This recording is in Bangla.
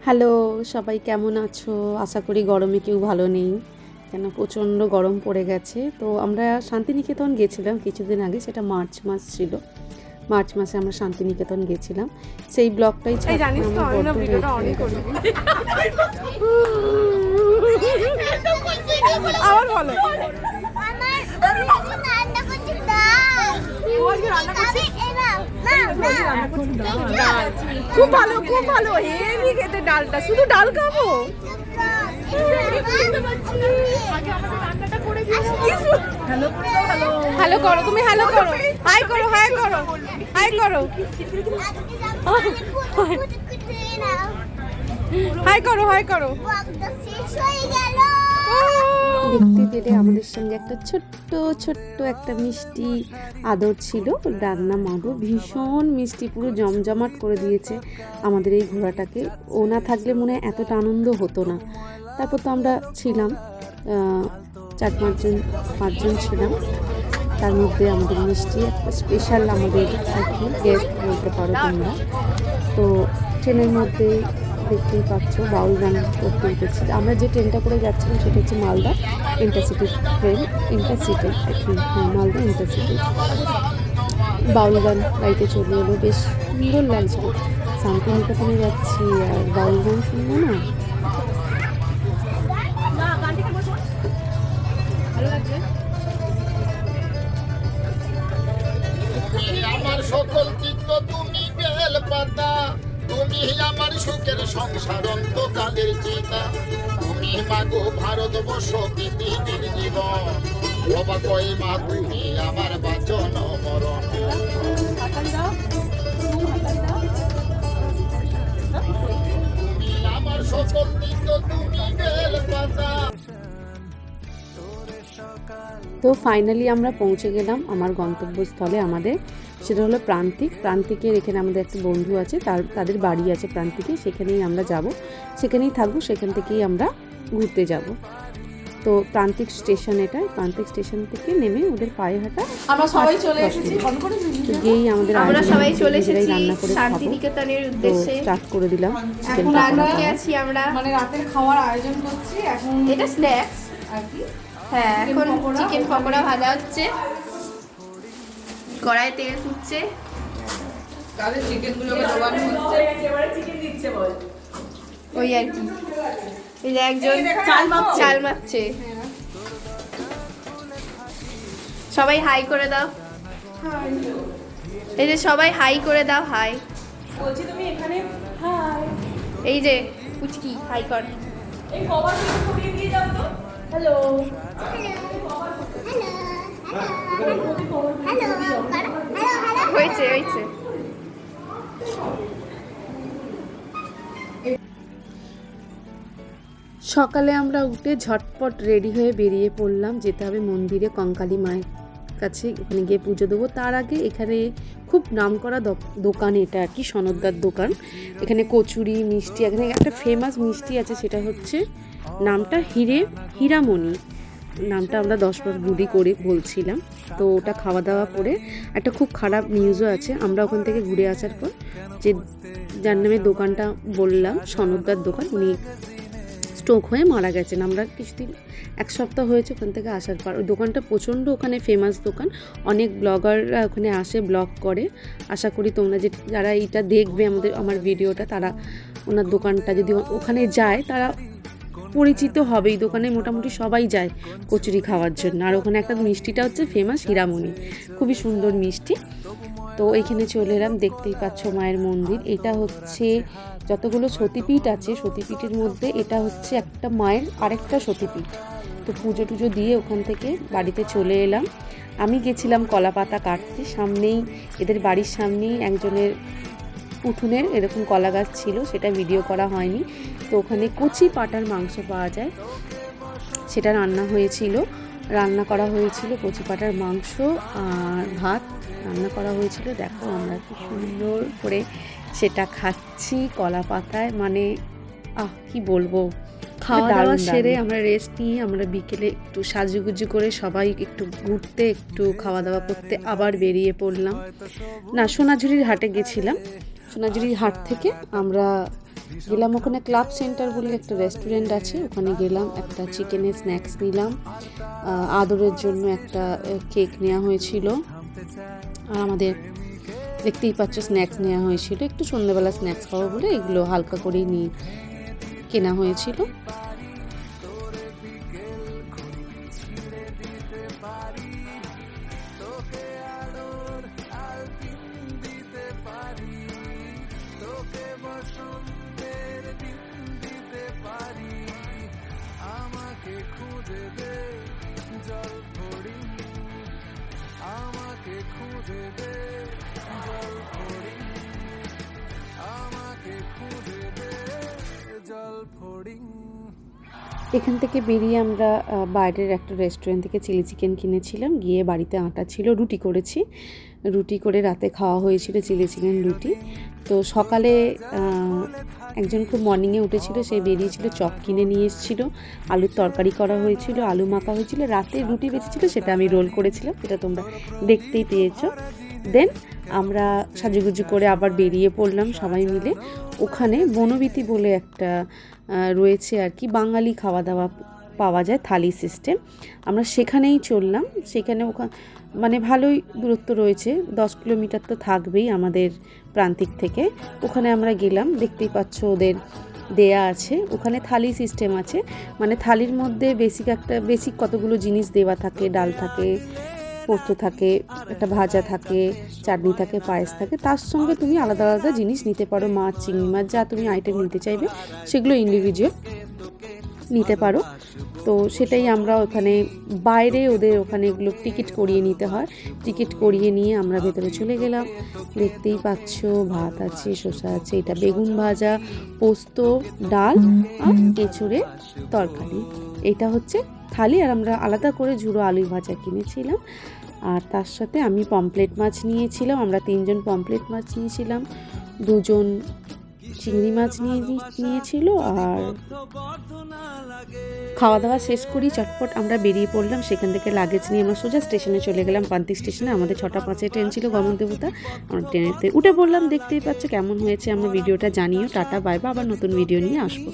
হ্যালো, সবাই কেমন আছো? আশা করি গরমে কেউ ভালো নেই। কেন প্রচণ্ড গরম পড়ে গেছে। তো আমরা শান্তিনিকেতন গেছিলাম কিছুদিন আগে, সেটা মার্চ মাস ছিল। মার্চ মাসে আমরা শান্তিনিকেতন গেছিলাম। সেই ব্লগটাই ছাড়তে আমার বড্ড লেট হয়ে গেল। আবার বলো। খুব ভালো, খুব ভালো, হেভি খেতে ডালটা। শুধু ডাল খাবো? হ্যালো করো, তুমি হ্যালো করো, হাই করো, হাই করো, হাই করো, হাই করো, হাই করো। দেখতে পেলে আমাদের সঙ্গে একটা ছোট্ট একটা মিষ্টি আদর ছিল। রান্না মাগো ভীষণ মিষ্টি, পুরো জমজমাট করে দিয়েছে আমাদের এই ঘোড়াটাকে। ও না থাকলে মনে হয় এতটা আনন্দ হতো না। তারপর তো আমরা ছিলাম 4-5 জন ছিলাম। তার মধ্যে আমাদের মিষ্টি একটা স্পেশাল আমাদের গেস্ট বলতে পারো তোমরা। তো ট্রেনের মধ্যে দেখতেই পাচ্ছ বাউল গান করতে উঠেছি। আমরা যে ট্রেনটা করে যাচ্ছিলাম সেটা হচ্ছে Malda intercity train, intercity I think, হ্যাঁ মালদা ইন্টারসিটি। বাউল গান গাইতে চলে এলো, বেশ সুন্দর লাগছিল। শান্তিনিকেতনে যাচ্ছি আর বাউল গান শুনবো না? আমার সকল চিত্ত তুমি বেল পাতা, তুমি আমার সুখের সংসার অন্তকালের চিতা, তুমি মাগো ভারতবর্ষ পৃথিবীর জীবন, বাবা কই মা তুমি আমার বাঁচন মরণ। তুমি আমার সকল চিত্ত তুমি বেল পাতা। তো ফাইনালি আমরা পৌঁছে গেলাম আমার গন্তব্যস্থলে। আমাদের সেটা হলো প্রান্তিকের এখানে আমাদের একটা বন্ধু আছে, তাদের বাড়ি আছে প্রান্তিকে। সেখানেই আমরা যাব, সেখানেই থাকবো, সেখান থেকেই আমরা ঘুরতে যাব। তো প্রান্তিক স্টেশন, এটা প্রান্তিক স্টেশন থেকে নেমে ওদের পায়ে হাঁটা আমরা সবাই চলে এসেছি। গিয়েই আমাদের আমরা সবাই চলে এসেছি রান্না করে খাবো। শান্তিনিকেতনের তো উদ্দেশ্যে। স্টার্ট করে দিলাম চিকেন এখন পকোড়া। রান্নায় আছি আমরা, মানে রাতের খাওয়ার আয়োজন করছি এখন এটা স্ন্যাক্স। আর কি। হ্যাঁ, এখন পকোড়া। চিকেন পকোড়া ভাজা হচ্ছে, কড়াইয়ে তেল ফুটছে। তাহলে চিকেন গুলোকে ডোবানো হচ্ছে। এবারে চিকেন দিচ্ছে বল। ওই আর কি, এই যে একজন চাল মাপছে। সবাই হাই করে দাও, এই যে সবাই হাই করে দাও, হাই। বলছি তুমি এখানে হাই। এই যে পুচকি হাই কর। এই কভার দিয়ে দিয়ে দাও তো। হ্যালো। হয়েছে হয়েছে। সকালে আমরা উঠে ঝটপট রেডি হয়ে বেরিয়ে পড়লাম, যেতে হবে মন্দিরে কঙ্কালী মায়ের কাছে, ওখানে গিয়ে পুজো দেবো। তার আগে এখানে খুব নামকরা দোকান, এটা আর কি সনদদার দোকান। এখানে কচুরি মিষ্টি, এখানে একটা ফেমাস মিষ্টি আছে, সেটা হচ্ছে নামটা হীরামণি। নামটা আমরা 10 বার গুলি করে বলছিলাম। তো ওটা খাওয়া দাওয়া করে একটা খুব খারাপ নিউজও আছে। আমরা ওখান থেকে ঘুরে আসার পর যে যার নামে দোকানটা বললাম সনদদার দোকান, উনি স্ট্রোক হয়ে মারা গেছেন। আমরা কিছুদিন 1 সপ্তাহ হয়েছে ওখান থেকে আসার পর। ওই দোকানটা প্রচণ্ড ওখানে ফেমাস দোকান, অনেক ব্লগাররা ওখানে আসে, ব্লগ করে। আশা করি তোমরা যারা এইটা দেখবে আমার ভিডিওটা, তারা ওনার দোকানটা যদি ওখানে যায় তারা পরিচিত হবে। এই দোকানে মোটামুটি সবাই যায় কচুরি খাওয়ার জন্য। আর ওখানে একটা মিষ্টিটা হচ্ছে ফেমাস হীরামণি, খুবই সুন্দর মিষ্টি। তো এইখানে চলে এলাম, দেখতেই পাচ্ছ মায়ের মন্দির। এটা হচ্ছে যতগুলো সতীপীঠ আছে, সতীপীঠের মধ্যে এটা হচ্ছে একটা মায়ের আরেকটা সতীপীঠ। তো পুজো টুজো দিয়ে ওখান থেকে বাড়িতে চলে এলাম। আমি গেছিলাম কলা পাতা কাটতে, সামনেই এদের বাড়ির সামনেই একজনের উঠোনের এরকম কলা গাছ ছিল, সেটা ভিডিও করা হয়নি। তো ওখানে কচি পাটার মাংস পাওয়া যায়, সেটা রান্না করা হয়েছিল। কচি পাটার মাংস আর ভাত রান্না করা হয়েছিল। দেখো আমরা কি সুন্দর করে সেটা খাচ্ছি কলা পাতায়, মানে কি বলবো। খাওয়া দাওয়া সেরে আমরা রেস্ট নিয়ে আমরা বিকেলে একটু সাজুগুজু করে সবাই একটু ঘুরতে, একটু খাওয়া দাওয়া করতে আবার বেরিয়ে পড়লাম। সোনাঝুরির হাটে গেছিলাম। সোনাঝুরির হাট থেকে আমরা গেলাম ওখানে ক্লাব সেন্টার বলে একটা রেস্টুরেন্ট আছে, ওখানে গেলাম, একটা চিকেনের স্ন্যাক্স নিলাম, আদরের জন্য একটা কেক নেওয়া হয়েছিল, আর আমাদের দেখতেই পাচ্ছ স্ন্যাক্স নেওয়া হয়েছিল, একটু সন্ধ্যেবেলা স্ন্যাক্স খাওয়া বলে এগুলো হালকা করেই নিয়ে কেনা হয়েছিল। এখান থেকে বেরিয়ে আমরা বাইরের একটা রেস্টুরেন্ট থেকে চিলি চিকেন কিনেছিলাম, গিয়ে বাড়িতে আটা ছিল, রুটি করেছি, রুটি করে রাতে খাওয়া হয়েছিল চিলি চিকেন রুটি। তো সকালে একজন খুব মর্নিংয়ে উঠেছিল, সে বেরিয়েছিল, চপ কিনে নিয়ে এসেছিলো, আলুর তরকারি করা হয়েছিল, আলু মাখা হয়েছিল, রাতে রুটি বেঁচেছিলো, সেটা আমি রোল করেছিলাম, সেটা তোমরা দেখতেই পেয়েছো। দেন আমরা সাজুগুজু করে আবার বেরিয়ে পড়লাম সবাই মিলে। ওখানে বনবিতি বলে একটা রয়েছে আর কি, বাঙালি খাওয়া দাওয়া পাওয়া যায়, থালি সিস্টেম, আমরা সেখানেই চললাম। সেখানে মানে ভালোই দূরত্ব রয়েছে, 10 কিলোমিটার তো থাকবেই আমাদের প্রান্তিক থেকে। ওখানে আমরা গেলাম, দেখতেই পাচ্ছ ওদের দেয়া আছে, ওখানে থালি সিস্টেম আছে, মানে থালির মধ্যে বেসিক কতগুলো জিনিস দেওয়া থাকে, ডাল থাকে, পোস্ত থাকে, একটা ভাজা থাকে, চাটনি থাকে, পায়েস থাকে, তার সঙ্গে তুমি আলাদা আলাদা জিনিস নিতে পারো, মাছ, চিংড়ি মাছ, যা তুমি আইটেম নিতে চাইবে সেগুলো ইন্ডিভিজুয়াল নিতে পারো। তো সেটাই আমরা ওখানে বাইরে ওদের ওখানে এগুলো টিকিট করিয়ে নিতে হয়, টিকিট করিয়ে নিয়ে আমরা ভেতরে চলে গেলাম। দেখতেই পাচ্ছ ভাত আছে, শসা আছে, এটা বেগুন ভাজা, পোস্ত, ডাল আর এঁচুড়ের তরকারি, এটা হচ্ছে থালি। আর আমরা আলাদা করে ঝুড়ো আলু ভাজা কিনেছিলাম, আর তার সাথে আমি পমপ্লেট মাছ নিয়েছিলাম, আমরা 3 জন পমপ্লেট মাছ নিয়েছিলাম, 2 জন চিংড়ি মাছ নিয়েছিল। আর খাওয়া দাওয়া শেষ করি চটপট আমরা বেরিয়ে পড়লাম, সেখান থেকে লাগেজ নিয়ে আমরা সোজা স্টেশনে চলে গেলাম, প্রান্তিক স্টেশনে। আমাদের 6:05 ট্রেন ছিল গমনদেবতা, আমরা ট্রেনেতে উঠে পড়লাম। দেখতেই পাচ্ছ কেমন হয়েছে আমার ভিডিওটা জানিও। টাটা, বাই বাই, আবার নতুন ভিডিও নিয়ে আসবো।